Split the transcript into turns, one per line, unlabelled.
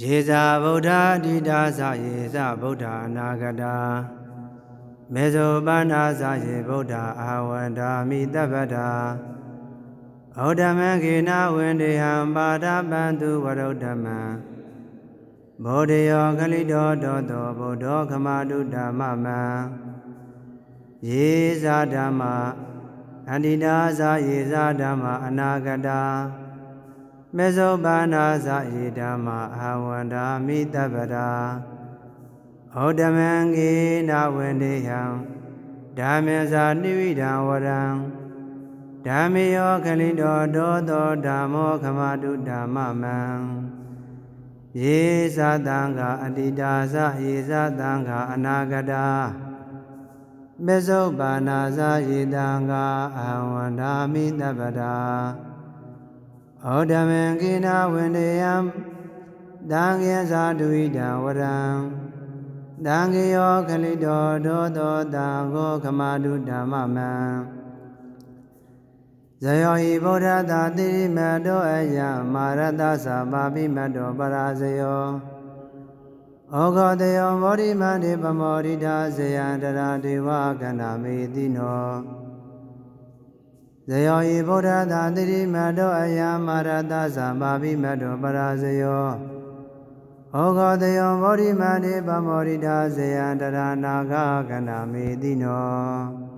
ယေဇဗုဒ္ဓတိတာသယေဇဗုဒ္ဓအနာဂတာမေဇောပန္နာသယေဗုဒ္ဓအာဝန္တာမိတပ္ပတာဩဓမ္မကေနဝန္တေဟံပါဒပန္တုဝရုဒ္ဓမံဘောဓယောကလိတောတောတောဗုဒ္ဓောခမတုဓမ္မမံယေဇဓမ္မအန္တိတာသယေဇဓမ္မအနာဂတာမေဇောပန္နာသယေဓမ္မအာဝန္တာမိတပ္ပတာဩဓမ္မံကေနဝန္တေဟံဓမ္မေဇာနိဝိဒံဝရံဓမ္မေယောခလိတောတောတောဓမ္မောခမတုဓမ္မမံယေဇသံဃာအတ္တိတာသယေဇသံဃာအနာဂတာမေဇောပန္နာသယေသံဃာအာဝန္တာမိတပ္ပတာဩဓမ္မံကိနဝန္တေယံတံခေဇာတုဝိဒံဝရံတံခေယောခလိတောတောတောတံဃောခမတုဓမ္မမံဇယောဟိဗုဒ္ဓတာတိရိမတောအယမာရတသပါပိမတောပရာဇယောဩဃောတယောမောရိမန္တိပမောရိတာဇယံတရာဒေဝကန္နာမေတိနောဇယောဟိဗုဒ္ဓတာတိရိမတောအယမာရတသပါပိမတောပရာဇယောဩဃောတယောမောရိမန္တိပမောရိတာဇယံတရာနာဂကန္နာမေတိနော